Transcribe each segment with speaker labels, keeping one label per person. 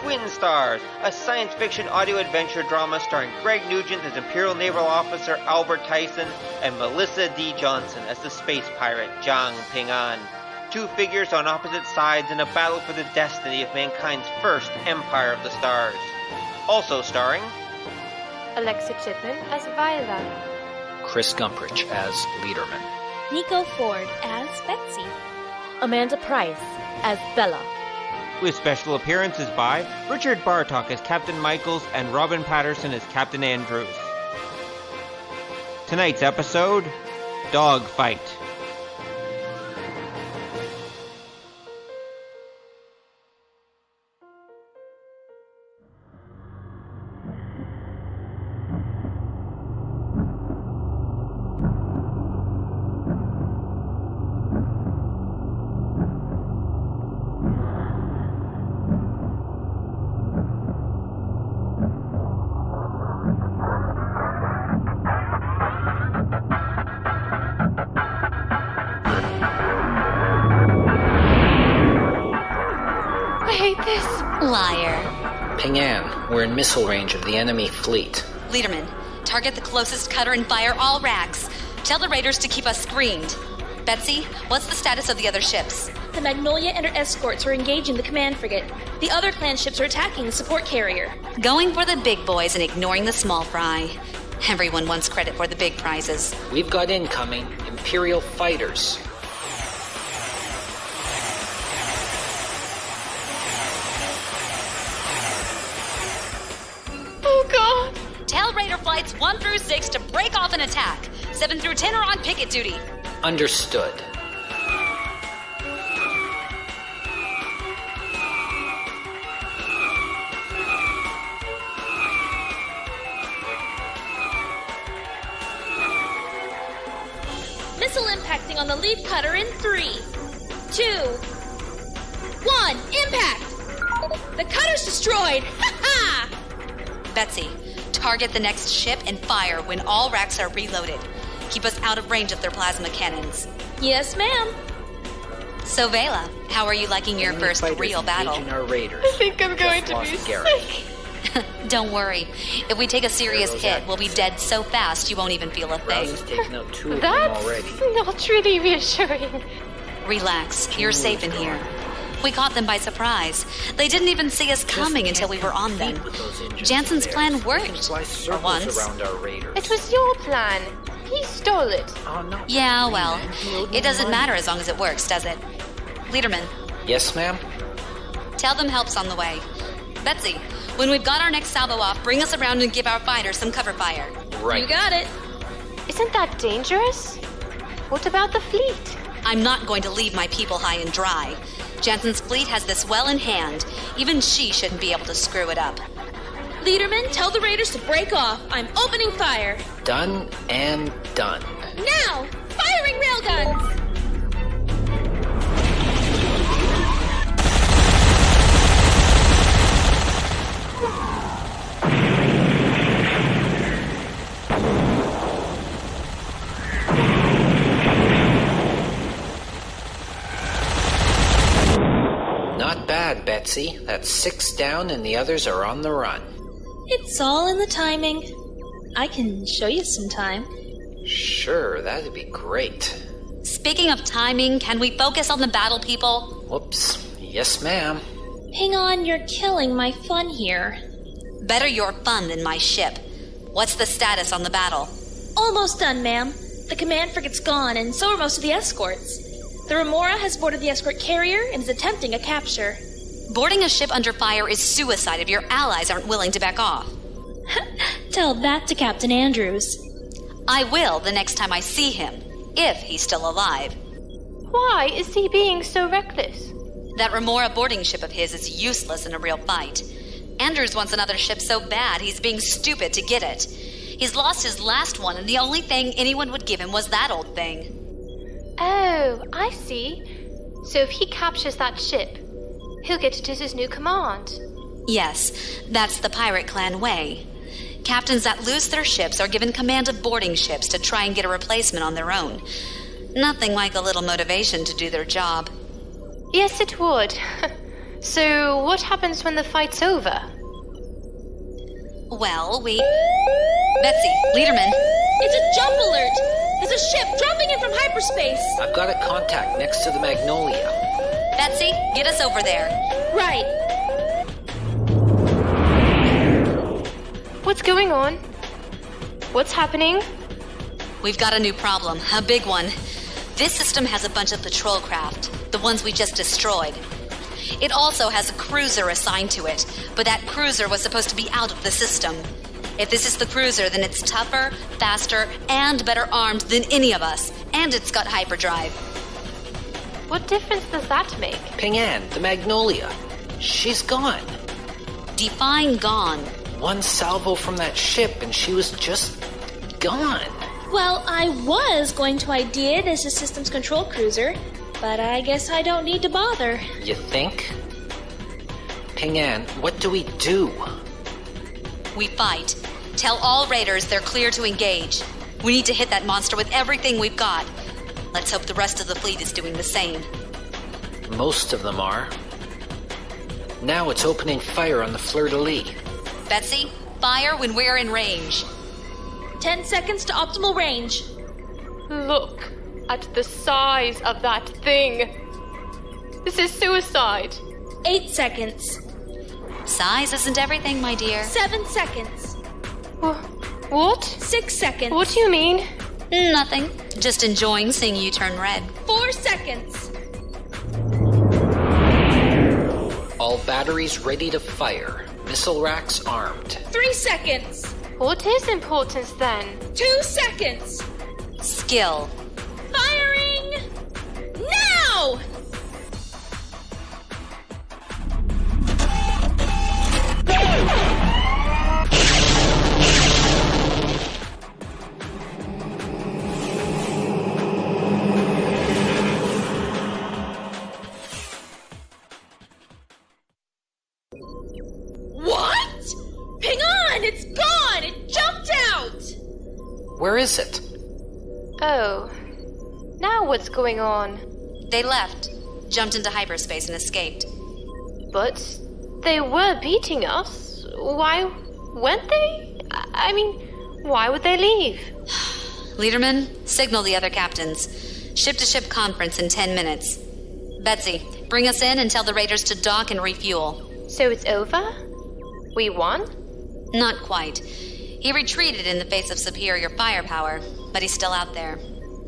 Speaker 1: Twin Stars, a science fiction audio adventure drama starring Greg Nugent as Imperial Naval Officer Albert Tysen and Melissa D. Johnson as the space pirate Zhang Ping-An. Two figures on opposite sides in a battle for the destiny of mankind's first Empire of the Stars. Also starring
Speaker 2: Alexa Chipman as Vaela,
Speaker 3: Chris Gumprich as Leederman,
Speaker 4: Niko Ford as Betsey,
Speaker 5: Amanda Price as Bella,
Speaker 1: with special appearances by Richard Bartok as Captain Michaels and Robyn Paterson as Captain Andrews. Tonight's episode, Dogfight.
Speaker 6: Liar.
Speaker 3: Ping-An, we're in missile range of the enemy fleet.
Speaker 6: Leederman, target the closest cutter and fire all racks. Tell the raiders to keep us screened. Betsey, what's the status of the other ships?
Speaker 4: The Magnolia and her escorts are engaging the command frigate. The other clan ships are attacking the support carrier.
Speaker 6: Going for the big boys and ignoring the small fry. Everyone wants credit for the big prizes.
Speaker 3: We've got incoming Imperial fighters.
Speaker 6: Tell Raider Flights 1 through 6 to break off and attack. 7 through 10 are on picket duty.
Speaker 3: Understood.
Speaker 4: Missile impacting on the lead cutter in 3, 2, 1, impact! The cutter's destroyed! Ha ha!
Speaker 6: Betsey, target the next ship and fire when all racks are reloaded. Keep us out of range of their plasma cannons.
Speaker 4: Yes, ma'am.
Speaker 6: So, Vaela, how are you liking your first real battle?
Speaker 3: Our raiders.
Speaker 2: I think I'm going to be sick.
Speaker 6: Don't worry. If we take a serious hit, we'll be dead so fast you won't even feel a thing.
Speaker 3: Rouse has taken out 2 of them
Speaker 2: That's
Speaker 3: already.
Speaker 2: not really reassuring.
Speaker 6: Relax. You're safe in here. We caught them by surprise. They didn't even see us coming until we were on them. Jansen's plan worked, for once.
Speaker 3: Around our raiders.
Speaker 2: It was your plan. He stole it.
Speaker 6: Yeah, well, it doesn't matter as long as it works, does it? Leederman,
Speaker 3: Yes, ma'am?
Speaker 6: tell them help's on the way. Betsey, when we've got our next salvo off, bring us around and give our fighters some cover fire.
Speaker 3: Right.
Speaker 4: You got it.
Speaker 2: Isn't that dangerous? What about the fleet?
Speaker 6: I'm not going to leave my people high and dry. Jansen's fleet has this well in hand. Even she shouldn't be able to screw it up.
Speaker 4: Leederman, tell the raiders to break off. I'm opening fire.
Speaker 3: Done and done.
Speaker 4: Now! Firing railguns!
Speaker 3: Not bad, Betsey. That's 6 down and the others are on the run.
Speaker 4: It's all in the timing. I can show you some time.
Speaker 3: Sure, that'd be great.
Speaker 6: Speaking of timing, can we focus on the battle, people?
Speaker 3: Whoops. Yes, ma'am.
Speaker 4: Hang on, you're killing my fun here.
Speaker 6: Better your fun than my ship. What's the status on the battle?
Speaker 4: Almost done, ma'am. The command frigate's gone, and so are most of the escorts. The Remora has boarded the escort carrier and is attempting a capture.
Speaker 6: Boarding a ship under fire is suicide if your allies aren't willing to back off.
Speaker 4: Tell that to Captain Andrews.
Speaker 6: I will the next time I see him, if he's still alive.
Speaker 2: Why is he being so reckless?
Speaker 6: That Remora boarding ship of his is useless in a real fight. Andrews wants another ship so bad he's being stupid to get it. He's lost his last one, and the only thing anyone would give him was that old thing.
Speaker 2: Oh, I see. So if he captures that ship, he'll get it as his new command.
Speaker 6: Yes, that's the pirate clan way. Captains that lose their ships are given command of boarding ships to try and get a replacement on their own. Nothing like a little motivation to do their job.
Speaker 2: Yes, it would. So, what happens when the fight's over?
Speaker 6: Well, Betsey, Leederman.
Speaker 4: It's a jump alert! There's a ship dropping in from hyperspace!
Speaker 3: I've got a contact next to the Magnolia.
Speaker 6: Betsey, get us over there.
Speaker 4: Right.
Speaker 2: What's going on? What's happening?
Speaker 6: We've got a new problem, a big one. This system has a bunch of patrol craft, the ones we just destroyed. It also has a cruiser assigned to it, but that cruiser was supposed to be out of the system. If this is the cruiser, then it's tougher, faster, and better armed than any of us, and it's got hyperdrive.
Speaker 2: What difference does that make?
Speaker 3: Ping-An, the Magnolia. She's gone.
Speaker 6: Define gone.
Speaker 3: One salvo from that ship and she was just gone.
Speaker 4: Well, I was going to ID it as a systems control cruiser, but I guess I don't need to bother.
Speaker 3: You think? Ping-An, what do we do?
Speaker 6: We fight. Tell all raiders they're clear to engage. We need to hit that monster with everything we've got. Let's hope the rest of the fleet is doing the same.
Speaker 3: Most of them are. Now it's opening fire on the fleur-de-lis.
Speaker 6: Betsey, fire when we're in range.
Speaker 4: 10 seconds to optimal range.
Speaker 2: Look at the size of that thing. This is suicide.
Speaker 4: 8 seconds.
Speaker 6: Size isn't everything, my dear.
Speaker 4: 7 seconds.
Speaker 2: What?
Speaker 4: 6 seconds.
Speaker 2: What do you mean?
Speaker 6: Nothing. Just enjoying seeing you turn red.
Speaker 4: 4 seconds.
Speaker 3: All batteries ready to fire. Missile racks armed.
Speaker 4: 3 seconds.
Speaker 2: What is importance then?
Speaker 4: 2 seconds.
Speaker 6: Skill.
Speaker 4: Firing! Now! What? Ping-An! It's gone! It jumped out!
Speaker 3: Where is it?
Speaker 2: Oh. Now what's going on?
Speaker 6: They left, jumped into hyperspace and escaped.
Speaker 2: But they were beating us. Why went they? I mean, why would they leave?
Speaker 6: Leederman, signal the other captains. Ship-to-ship conference in 10 minutes. Betsey, bring us in and tell the raiders to dock and refuel.
Speaker 2: So it's over? We won?
Speaker 6: Not quite. He retreated in the face of superior firepower, but he's still out there.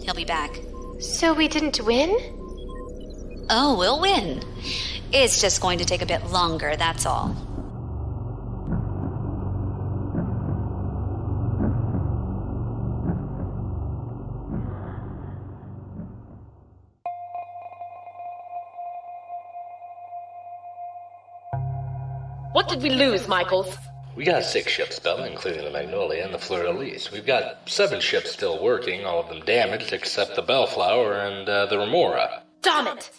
Speaker 6: He'll be back.
Speaker 2: So we didn't win?
Speaker 6: Oh, we'll win. It's just going to take a bit longer, that's all.
Speaker 5: What did we lose, Michaels?
Speaker 7: We got 6 ships, Bella, including the Magnolia and the Fleur-de-Lis. We've got 7 ships still working, all of them damaged except the Bellflower and the Remora.
Speaker 5: Damn it!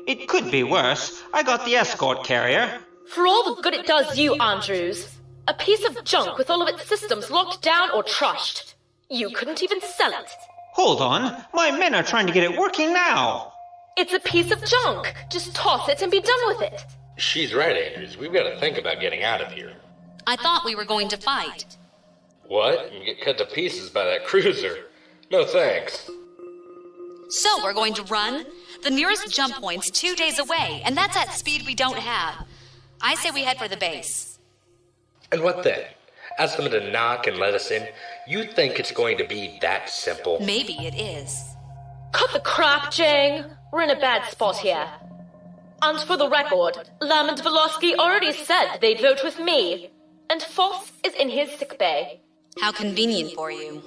Speaker 1: It could be worse. I got the escort carrier.
Speaker 5: For all the good it does you, Andrews. A piece of junk with all of its systems locked down or trashed. You couldn't even sell it.
Speaker 1: Hold on. My men are trying to get it working now.
Speaker 5: It's a piece of junk. Just toss it and be done with it.
Speaker 7: She's right, Andrews. We've got to think about getting out of here.
Speaker 6: I thought we were going to fight.
Speaker 7: What? You get cut to pieces by that cruiser? No thanks.
Speaker 6: So we're going to run? The nearest jump point's 2 days away, and that's at speed we don't have. I say we head for the base.
Speaker 7: And what then? Ask them to knock and let us in? You think it's going to be that simple?
Speaker 6: Maybe it is.
Speaker 5: Cut the crap, Jang. We're in a bad spot here. And for the record, Lam and Velosky already said they'd vote with me. And Foss is in his sickbay.
Speaker 6: How convenient for you.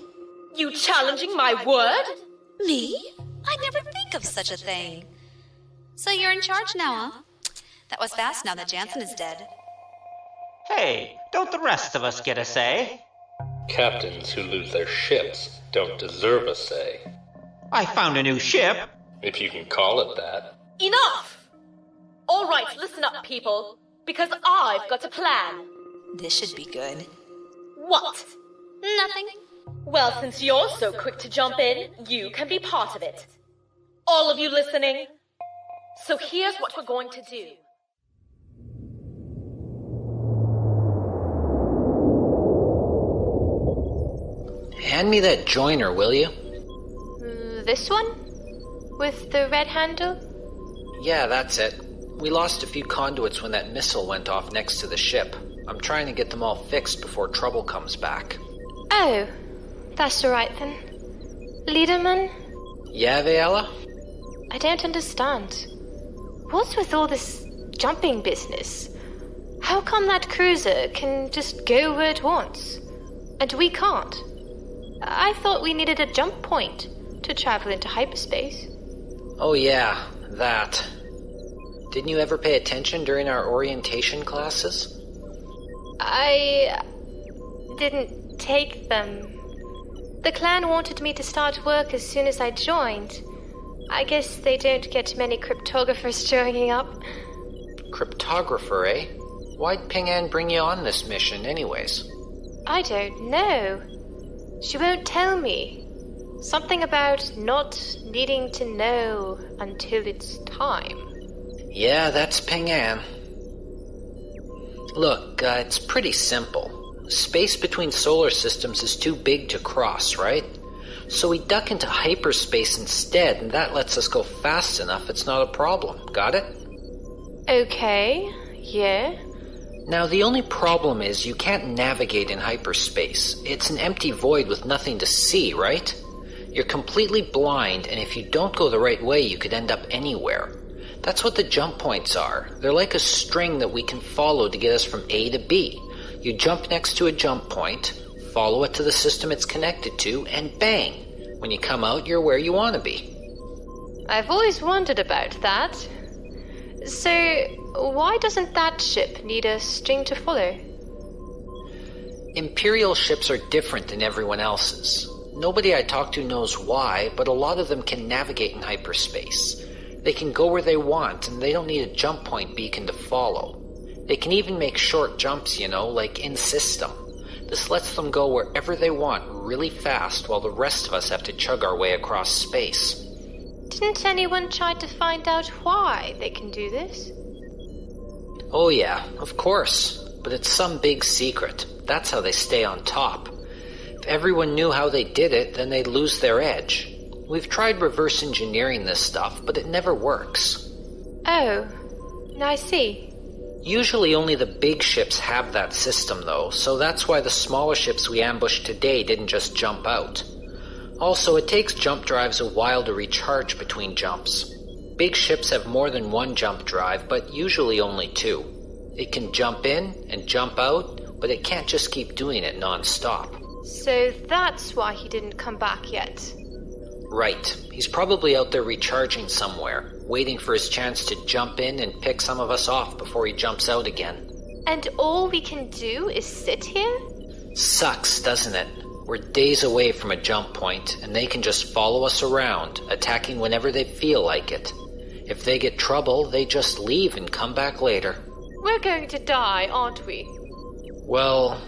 Speaker 5: You challenging my word?
Speaker 6: Me? I'd never think of such a thing. So you're in charge now, huh? That was fast now that Jansen is dead.
Speaker 1: Hey, don't the rest of us get a say?
Speaker 7: Captains who lose their ships don't deserve a say.
Speaker 1: I found a new ship.
Speaker 7: If you can call it that.
Speaker 5: Enough! All right, listen up, people. Because I've got a plan.
Speaker 6: This should be good.
Speaker 5: What?
Speaker 6: Nothing.
Speaker 5: Well, since you're so quick to jump in, you can be part of it. All of you listening? So here's what we're going to do.
Speaker 3: hand me that joiner, will you?
Speaker 2: This one? With the red handle?
Speaker 3: Yeah, that's it. We lost a few conduits when that missile went off next to the ship. I'm trying to get them all fixed before trouble comes back.
Speaker 2: Oh, that's alright then. Leederman?
Speaker 3: Yeah, Vaela?
Speaker 2: I don't understand. What's with all this jumping business? How come that cruiser can just go where it wants, and we can't? I thought we needed a jump point to travel into hyperspace.
Speaker 3: Oh yeah, that. Didn't you ever pay attention during our orientation classes?
Speaker 2: I didn't take them. The clan wanted me to start work as soon as I joined. I guess they don't get many cryptographers joining up.
Speaker 3: Cryptographer, eh? Why'd Ping-An bring you on this mission anyways?
Speaker 2: I don't know. She won't tell me. Something about not needing to know until it's time.
Speaker 3: Yeah, that's Ping-An. Look, it's pretty simple. Space between solar systems is too big to cross, right? So we duck into hyperspace instead, and that lets us go fast enough it's not a problem. Got it?
Speaker 2: Okay, yeah.
Speaker 3: Now, the only problem is you can't navigate in hyperspace. It's an empty void with nothing to see, right? You're completely blind, and if you don't go the right way, you could end up anywhere. That's what the jump points are. They're like a string that we can follow to get us from A to B. You jump next to a jump point, follow it to the system it's connected to, and bang! When you come out, you're where you want to be.
Speaker 2: I've always wondered about that. So, why doesn't that ship need a string to follow?
Speaker 3: Imperial ships are different than everyone else's. Nobody I talk to knows why, but a lot of them can navigate in hyperspace. They can go where they want, and they don't need a jump point beacon to follow. They can even make short jumps, like in-system. This lets them go wherever they want really fast while the rest of us have to chug our way across space.
Speaker 2: Didn't anyone try to find out why they can do this?
Speaker 3: Oh yeah, of course. But it's some big secret. That's how they stay on top. If everyone knew how they did it, then they'd lose their edge. We've tried reverse engineering this stuff, but it never works.
Speaker 2: Oh, I see.
Speaker 3: Usually only the big ships have that system though, so that's why the smaller ships we ambushed today didn't just jump out. Also, it takes jump drives a while to recharge between jumps. Big ships have more than one jump drive, but usually only two. It can jump in and jump out, but it can't just keep doing it non-stop.
Speaker 2: So that's why he didn't come back yet.
Speaker 3: Right. He's probably out there recharging somewhere, waiting for his chance to jump in and pick some of us off before he jumps out again.
Speaker 2: And all we can do is sit here?
Speaker 3: Sucks, doesn't it? We're days away from a jump point, and they can just follow us around, attacking whenever they feel like it. If they get trouble, they just leave and come back later.
Speaker 2: We're going to die, aren't we?
Speaker 3: Well,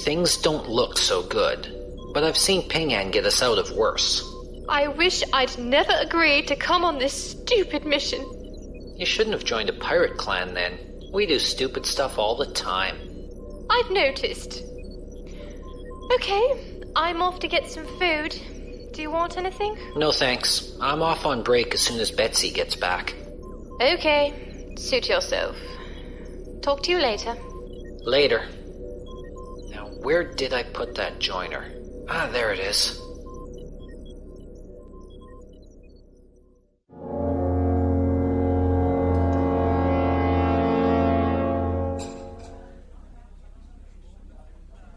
Speaker 3: things don't look so good. But I've seen Ping-An get us out of worse.
Speaker 2: I wish I'd never agreed to come on this stupid mission.
Speaker 3: You shouldn't have joined a pirate clan then. We do stupid stuff all the time.
Speaker 2: I've noticed. Okay, I'm off to get some food. Do you want anything?
Speaker 3: No thanks. I'm off on break as soon as Betsey gets back.
Speaker 2: Okay, suit yourself. Talk to you later.
Speaker 3: Later. Now, where did I put that joiner? Ah, there it is.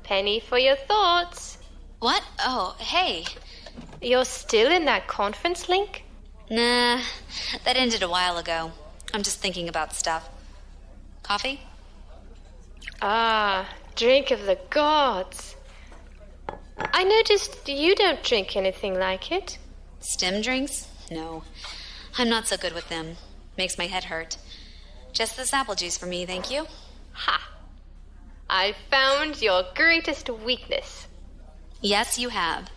Speaker 2: Penny for your thoughts.
Speaker 6: What? Oh, hey.
Speaker 2: You're still in that conference link?
Speaker 6: Nah, that ended a while ago. I'm just thinking about stuff. Coffee?
Speaker 2: Ah, drink of the gods. I noticed you don't drink anything like it.
Speaker 6: Stem drinks? No. I'm not so good with them. Makes my head hurt. Just this apple juice for me, thank you.
Speaker 2: Ha! I found your greatest weakness.
Speaker 6: Yes, you have.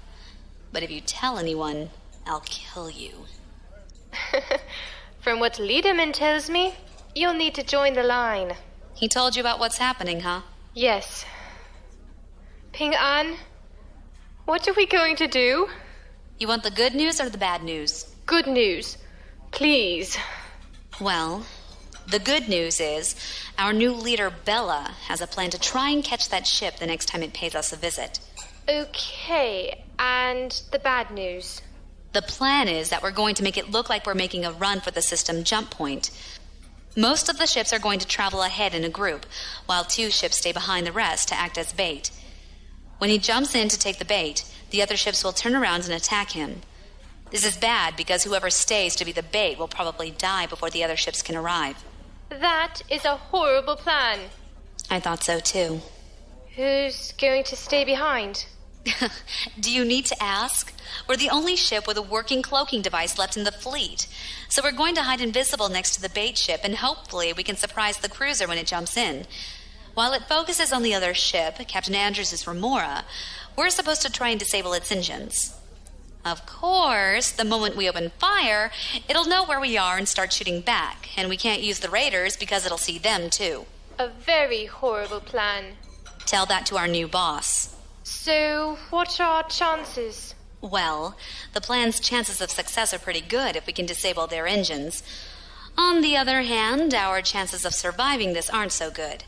Speaker 6: But if you tell anyone, I'll kill you.
Speaker 2: From what Leederman tells me, you'll need to join the line.
Speaker 6: He told you about what's happening, huh?
Speaker 2: Yes. Ping-An, What are we going to do?
Speaker 6: You want the good news or the bad news?
Speaker 2: Good news. Please.
Speaker 6: Well, the good news is our new leader, Bella, has a plan to try and catch that ship the next time it pays us a visit.
Speaker 2: Okay, and the bad news?
Speaker 6: The plan is that we're going to make it look like we're making a run for the system jump point. Most of the ships are going to travel ahead in a group, while 2 ships stay behind the rest to act as bait. When he jumps in to take the bait, the other ships will turn around and attack him. This is bad because whoever stays to be the bait will probably die before the other ships can arrive.
Speaker 2: That is a horrible plan.
Speaker 6: I thought so too.
Speaker 2: Who's going to stay behind?
Speaker 6: Do you need to ask? We're the only ship with a working cloaking device left in the fleet. So we're going to hide invisible next to the bait ship, and hopefully we can surprise the cruiser when it jumps in. While it focuses on the other ship, Captain Andrews' Remora, we're supposed to try and disable its engines. Of course, the moment we open fire, it'll know where we are and start shooting back, and we can't use the raiders because it'll see them too.
Speaker 2: A very horrible plan.
Speaker 6: Tell that to our new boss.
Speaker 2: So, what are our chances?
Speaker 6: Well, the plan's chances of success are pretty good if we can disable their engines. On the other hand, our chances of surviving this aren't so good.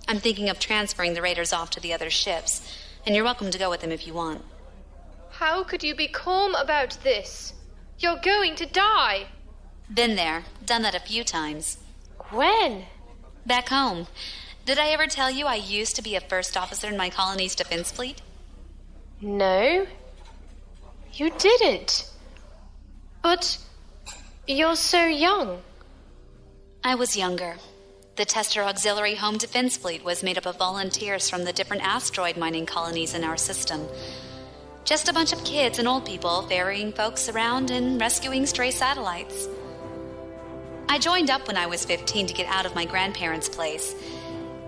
Speaker 6: I'm thinking of transferring the raiders off to the other ships, and you're welcome to go with them if you want.
Speaker 2: How could you be calm about this? You're going to die.
Speaker 6: Been there, done that a few times.
Speaker 2: When?
Speaker 6: Back home. Did I ever tell you I used to be a first officer in my colony's defense fleet?
Speaker 2: No, you didn't. But you're so young.
Speaker 6: I was younger. The Tester Auxiliary Home Defense Fleet was made up of volunteers from the different asteroid mining colonies in our system. Just a bunch of kids and old people ferrying folks around and rescuing stray satellites. I joined up when I was 15 to get out of my grandparents' place.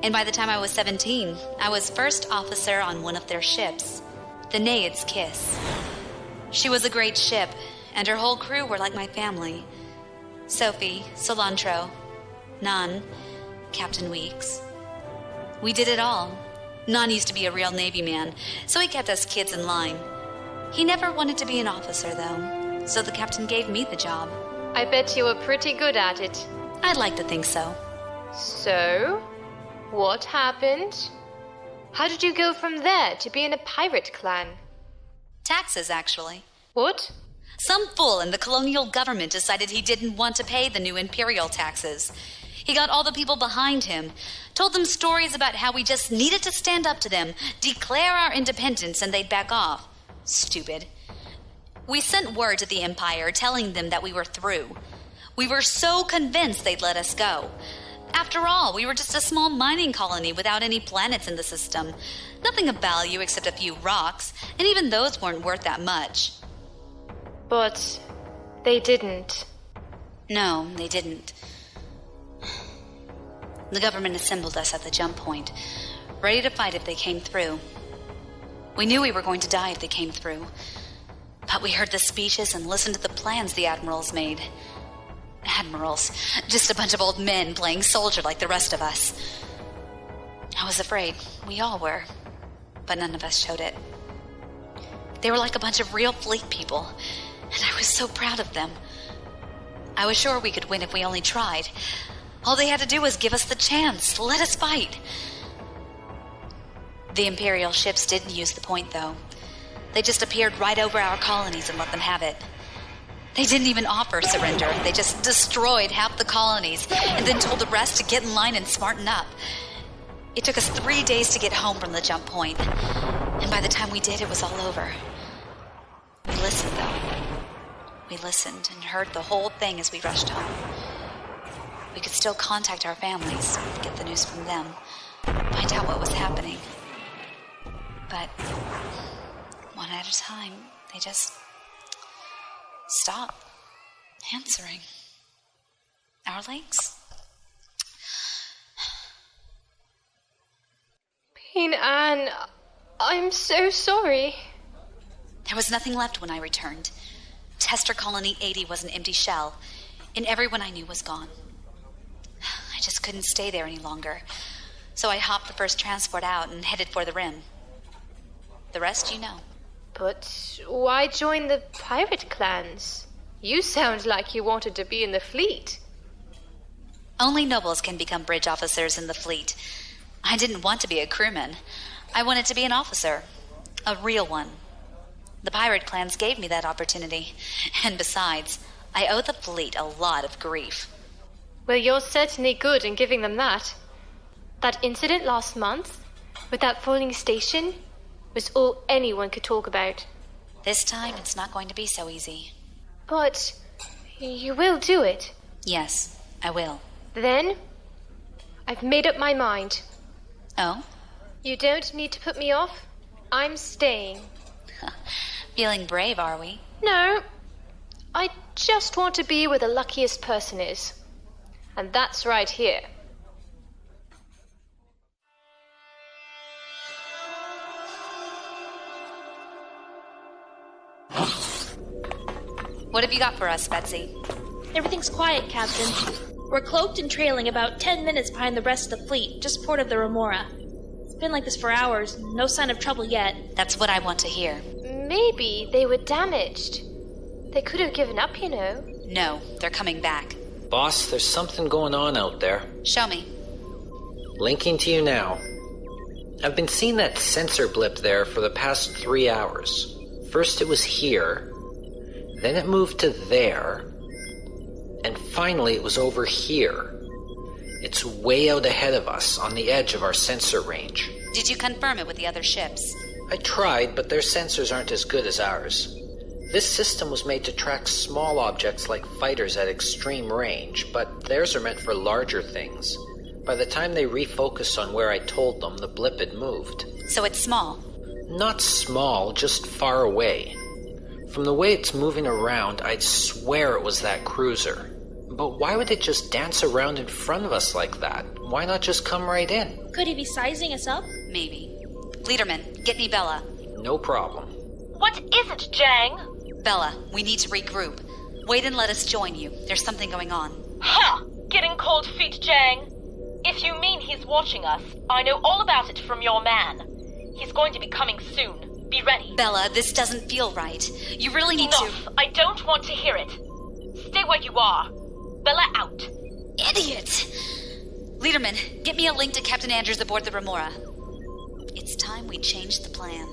Speaker 6: And by the time I was 17, I was first officer on one of their ships, the Naiad's Kiss. She was a great ship, and her whole crew were like my family. Sophie, Cilantro, Nan, Captain Weeks. We did it all. Nan used to be a real Navy man, so he kept us kids in line. He never wanted to be an officer, though, so the captain gave me the job.
Speaker 2: I bet you were pretty good at it.
Speaker 6: I'd like to think so.
Speaker 2: So, what happened? How did you go from there to be in a pirate clan?
Speaker 6: Taxes, actually.
Speaker 2: What?
Speaker 6: Some fool in the colonial government decided he didn't want to pay the new Imperial taxes. He got all the people behind him, told them stories about how we just needed to stand up to them, declare our independence, and they'd back off. Stupid. We sent word to the Empire telling them that we were through. We were so convinced they'd let us go. After all, we were just a small mining colony without any planets in the system. Nothing of value except a few rocks, and even those weren't worth that much.
Speaker 2: But they didn't.
Speaker 6: No, they didn't. The government assembled us at the jump point, ready to fight if they came through. We knew we were going to die if they came through, but we heard the speeches and listened to the plans the admirals made. Admirals, just a bunch of old men playing soldier like the rest of us. I was afraid. We all were, but none of us showed it. They were like a bunch of real fleet people, and I was so proud of them. I was sure we could win if we only tried. All they had to do was give us the chance, let us fight. The Imperial ships didn't use the point, though. They just appeared right over our colonies and let them have it. They didn't even offer surrender. They just destroyed half the colonies and then told the rest to get in line and smarten up. It took us 3 days to get home from the jump point, and by the time we did, it was all over. We listened, though. We listened and heard the whole thing as we rushed home. We could still contact our families, get the news from them, find out what was happening. But one at a time, they just stopped answering. Our links?
Speaker 2: Ping-An, I'm so sorry.
Speaker 6: There was nothing left when I returned. Tester Colony 80 was an empty shell, and everyone I knew was gone. I just couldn't stay there any longer, so I hopped the first transport out and headed for the rim. The rest you know.
Speaker 2: But why join the pirate clans? You sound like you wanted to be in the fleet.
Speaker 6: Only nobles can become bridge officers in the fleet. I didn't want to be a crewman. I wanted to be an officer. A real one. The pirate clans gave me that opportunity. And besides, I owe the fleet a lot of grief.
Speaker 2: Well, you're certainly good in giving them that. That incident last month, with that falling station, was all anyone could talk about.
Speaker 6: This time, it's not going to be so easy.
Speaker 2: But you will do it.
Speaker 6: Yes, I will.
Speaker 2: Then, I've made up my mind.
Speaker 6: Oh?
Speaker 2: You don't need to put me off. I'm staying.
Speaker 6: Feeling brave, are we?
Speaker 2: No. I just want to be where the luckiest person is. And that's right here.
Speaker 6: What have you got for us, Betsey?
Speaker 4: Everything's quiet, Captain. We're cloaked and trailing about 10 minutes behind the rest of the fleet, just port of the Remora. It's been like this for hours, no sign of trouble yet.
Speaker 6: That's what I want to hear.
Speaker 2: Maybe they were damaged. They could have given up, you know.
Speaker 6: No, they're coming back.
Speaker 3: Boss, there's something going on out there.
Speaker 6: Show me.
Speaker 3: Linking to you now. I've been seeing that sensor blip there for the past 3 hours. First it was here, then it moved to there, and finally it was over here. It's way out ahead of us, on the edge of our sensor range.
Speaker 6: Did you confirm it with the other ships?
Speaker 3: I tried, but their sensors aren't as good as ours. This system was made to track small objects like fighters at extreme range, but theirs are meant for larger things. By the time they refocused on where I told them, the blip had moved.
Speaker 6: So it's small?
Speaker 3: Not small, just far away. From the way it's moving around, I'd swear it was that cruiser. But why would it just dance around in front of us like that? Why not just come right in?
Speaker 4: Could he be sizing us up?
Speaker 6: Maybe. Leederman, get me Bella.
Speaker 3: No problem.
Speaker 5: What is it, Zhang?
Speaker 6: Bella, we need to regroup. Wait and let us join you. There's something going on.
Speaker 5: Ha! Getting cold feet, Zhang. If you mean he's watching us, I know all about it from your man. He's going to be coming soon. Be ready.
Speaker 6: Bella, this doesn't feel right. You really need
Speaker 5: Enough. I don't want to hear it. Stay where you are. Bella out.
Speaker 6: Idiot! Leederman, get me a link to Captain Andrews aboard the Remora. It's time we changed the plan.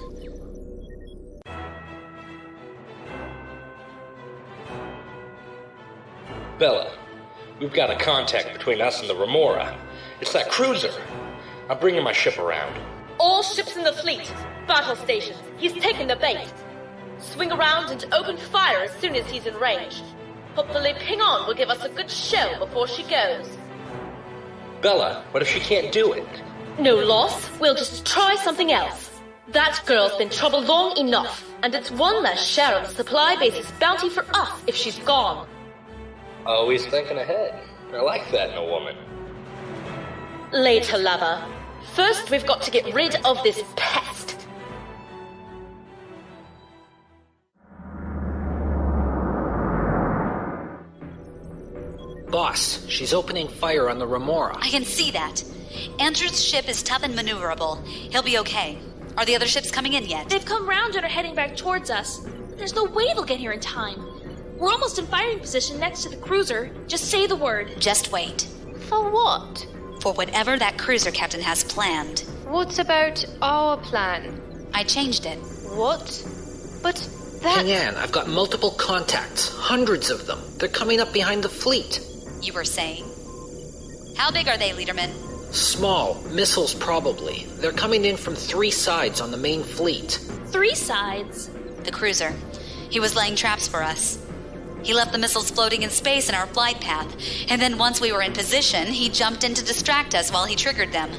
Speaker 7: Bella, we've got a contact between us and the Remora. It's that cruiser. I'm bringing my ship around.
Speaker 5: All ships in the fleet. Battle stations. He's taken the bait. Swing around and open fire as soon as he's in range. Hopefully Ping-An will give us a good show before she goes.
Speaker 7: Bella, what if she can't do it?
Speaker 5: No loss. We'll just try something else. That girl's been trouble long enough, and it's one less share of the supply base's bounty for us if she's gone.
Speaker 7: Always thinking ahead. I like that in a woman.
Speaker 5: Later, lover. First, we've got to get rid of this pest.
Speaker 3: Boss, she's opening fire on the Remora.
Speaker 6: I can see that. Andrew's ship is tough and maneuverable. He'll be okay. Are the other ships coming in yet?
Speaker 4: They've come round and are heading back towards us. There's no way they'll get here in time. We're almost in firing position next to the cruiser. Just say the word.
Speaker 6: Just wait.
Speaker 2: For what?
Speaker 6: For whatever that cruiser captain has planned.
Speaker 2: What about our plan?
Speaker 6: I changed it.
Speaker 2: What? But that...
Speaker 3: Ping-An, I've got multiple contacts. Hundreds of them. They're coming up behind the fleet.
Speaker 6: You were saying? How big are they, Leederman?
Speaker 3: Small. Missiles, probably. They're coming in from 3 sides on the main fleet.
Speaker 4: 3 sides?
Speaker 6: The cruiser. He was laying traps for us. He left the missiles floating in space in our flight path, and then once we were in position, he jumped in to distract us while he triggered them.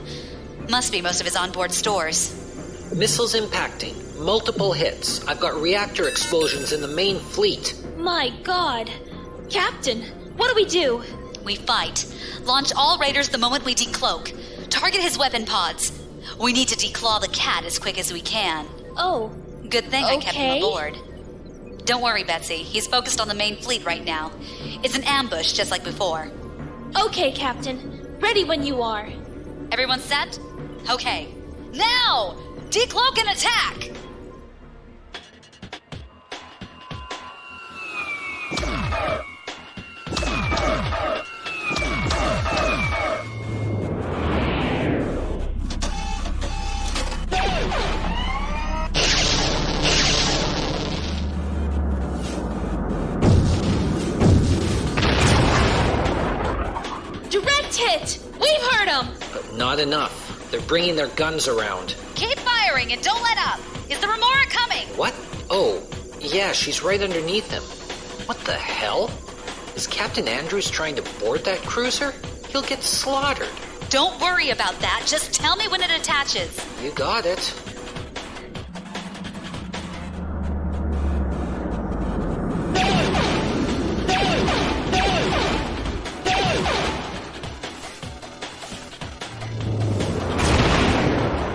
Speaker 6: Must be most of his onboard stores.
Speaker 3: Missiles impacting. Multiple hits. I've got reactor explosions in the main fleet.
Speaker 4: My God. Captain, what do we do?
Speaker 6: We fight. Launch all raiders the moment we decloak. Target his weapon pods. We need to declaw the cat as quick as we can.
Speaker 4: Oh.
Speaker 6: Good thing I kept him
Speaker 4: Okay.
Speaker 6: aboard. Don't worry, Betsey. He's focused on the main fleet right now. It's an ambush, just like before.
Speaker 4: Okay, Captain. Ready when you are.
Speaker 6: Everyone set? Okay. Now! Decloak and attack!
Speaker 3: Not enough. They're bringing their guns around.
Speaker 6: Keep firing and don't let up. Is the Remora coming?
Speaker 3: What? Oh, yeah, she's right underneath him. What the hell? Is Captain Andrews trying to board that cruiser? He'll get slaughtered.
Speaker 6: Don't worry about that. Just tell me when it attaches.
Speaker 3: You got it.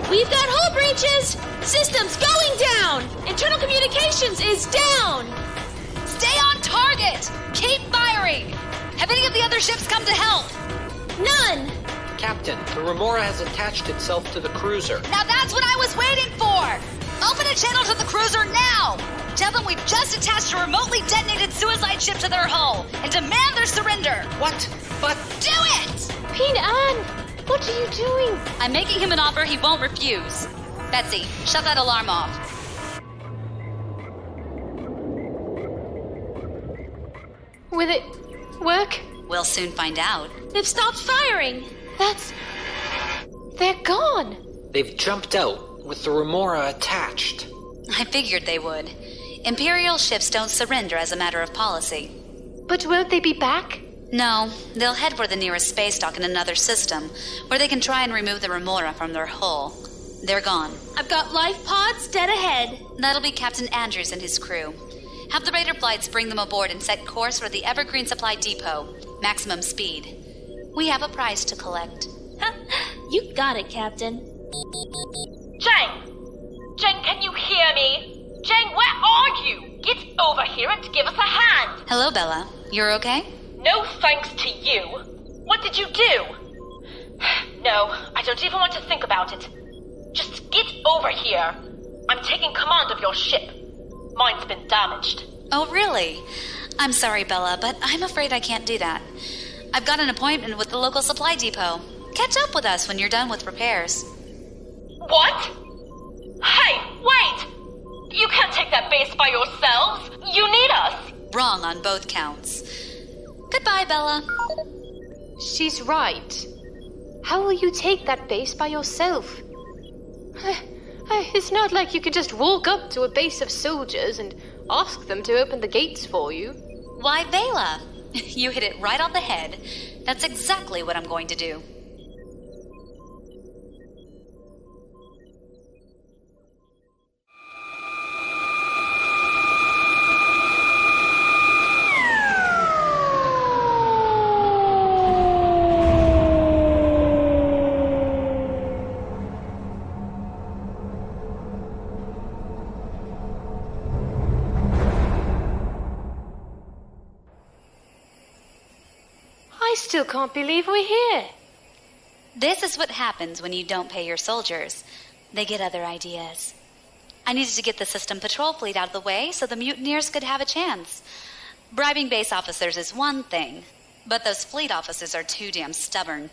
Speaker 4: We've got hull breaches! Systems going down! Internal communications is down!
Speaker 6: Stay on target! Keep firing! Have any of the other ships come to help?
Speaker 4: None!
Speaker 3: Captain, the Remora has attached itself to the cruiser.
Speaker 6: Now that's what I was waiting for! Open a channel to the cruiser now! Tell them we've just attached a remotely detonated suicide ship to their hull and demand their surrender!
Speaker 3: What? But...
Speaker 6: Do it!
Speaker 2: Ping-An, what are you doing?
Speaker 6: I'm making him an offer he won't refuse. Betsey, shut that alarm off.
Speaker 2: Will it work?
Speaker 6: We'll soon find out.
Speaker 4: They've stopped firing!
Speaker 2: They're gone!
Speaker 3: They've jumped out with the Remora attached.
Speaker 6: I figured they would. Imperial ships don't surrender as a matter of policy.
Speaker 2: But won't they be back?
Speaker 6: No, they'll head for the nearest space dock in another system, where they can try and remove the Remora from their hull. They're gone.
Speaker 4: I've got life pods dead ahead.
Speaker 6: That'll be Captain Andrews and his crew. Have the Raider flights bring them aboard and set course for the Evergreen Supply Depot. Maximum speed. We have a prize to collect.
Speaker 4: You got it, Captain.
Speaker 5: Zhang! Zhang, can you hear me? Zhang, where are you? Get over here and give us a hand!
Speaker 6: Hello, Bella. You're okay?
Speaker 5: No thanks to you. What did you do? No, I don't even want to think about it. Just get over here. I'm taking command of your ship. Mine's been damaged.
Speaker 6: Oh, really? I'm sorry, Bella, but I'm afraid I can't do that. I've got an appointment with the local supply depot. Catch up with us when you're done with repairs.
Speaker 5: What? Hey, wait! You can't take that base by yourselves. You need us.
Speaker 6: Wrong on both counts. Goodbye, Bella.
Speaker 2: She's right. How will you take that base by yourself? It's not like you could just walk up to a base of soldiers and ask them to open the gates for you.
Speaker 6: Why, Vaela? You hit it right on the head. That's exactly what I'm going to do.
Speaker 2: I still can't believe we're here.
Speaker 6: This is what happens when you don't pay your soldiers. They get other ideas. I needed to get the system patrol fleet out of the way so the mutineers could have a chance. Bribing base officers is one thing, but those fleet officers are too damn stubborn.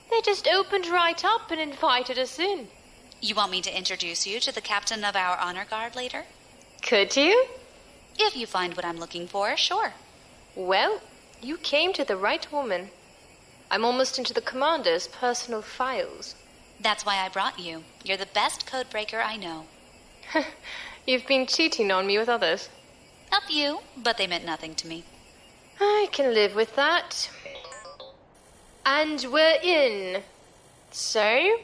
Speaker 2: They just opened right up and invited us in.
Speaker 6: You want me to introduce you to the captain of our honor guard later?
Speaker 2: Could you?
Speaker 6: If you find what I'm looking for, sure.
Speaker 2: Well, you came to the right woman. I'm almost into the commander's personal files.
Speaker 6: That's why I brought you. You're the best codebreaker I know.
Speaker 2: You've been cheating on me with others.
Speaker 6: A few, but they meant nothing to me.
Speaker 2: I can live with that. And we're in. So,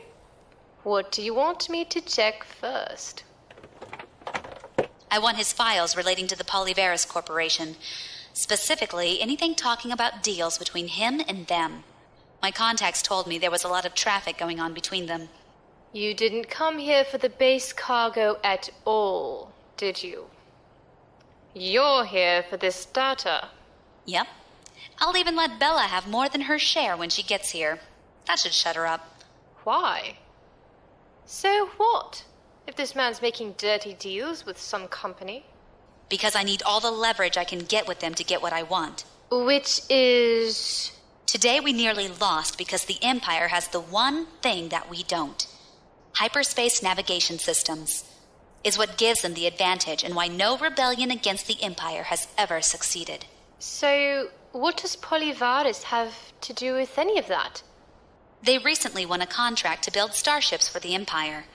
Speaker 2: what do you want me to check first?
Speaker 6: I want his files relating to the Polyvarus Corporation. Specifically, anything talking about deals between him and them. My contacts told me there was a lot of traffic going on between them.
Speaker 2: You didn't come here for the base cargo at all, did you? You're here for this data.
Speaker 6: Yep. I'll even let Bella have more than her share when she gets here. That should shut her up.
Speaker 2: Why? So what, if this man's making dirty deals with some company?
Speaker 6: Because I need all the leverage I can get with them to get what I want.
Speaker 2: Which is...
Speaker 6: Today we nearly lost because the Empire has the one thing that we don't. Hyperspace navigation systems. Is what gives them the advantage and why no rebellion against the Empire has ever succeeded.
Speaker 2: So, what does Polyvarus have to do with any of that?
Speaker 6: They recently won a contract to build starships for the Empire.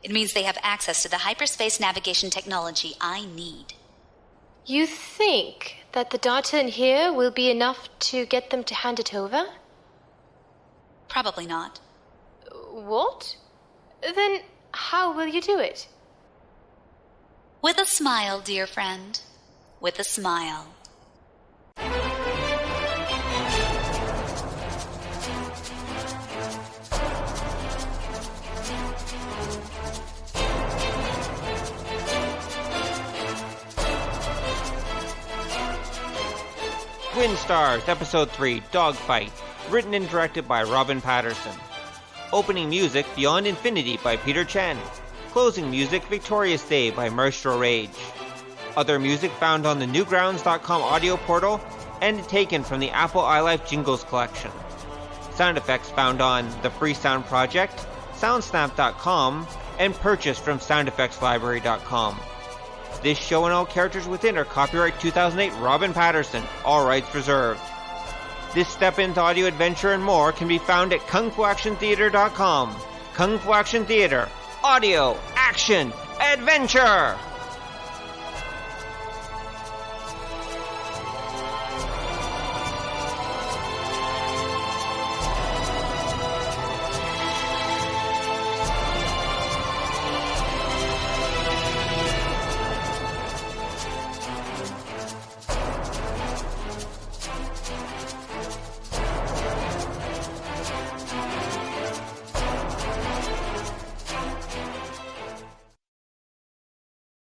Speaker 6: It means they have access to the hyperspace navigation technology I need.
Speaker 2: You think that the data in here will be enough to get them to hand it over?
Speaker 6: Probably not.
Speaker 2: What? Then how will you do it?
Speaker 6: With a smile, dear friend. With a smile.
Speaker 1: Twin Stars, Episode 3, Dogfight, written and directed by Robyn Paterson. Opening music, Beyond Infinity by Peterchen. Closing music, Victorious Day by Maestro Rage. Other music found on the newgrounds.com audio portal and taken from the Apple iLife Jingles collection. Sound effects found on the Free Sound Project, soundsnap.com, and purchased from soundeffectslibrary.com. This show and all characters within are copyright 2008 Robyn Paterson, all rights reserved. This Step Into Audio Adventure and more can be found at kungfuactiontheater.com. Kung Fu Action Theater. Audio. Action. Adventure!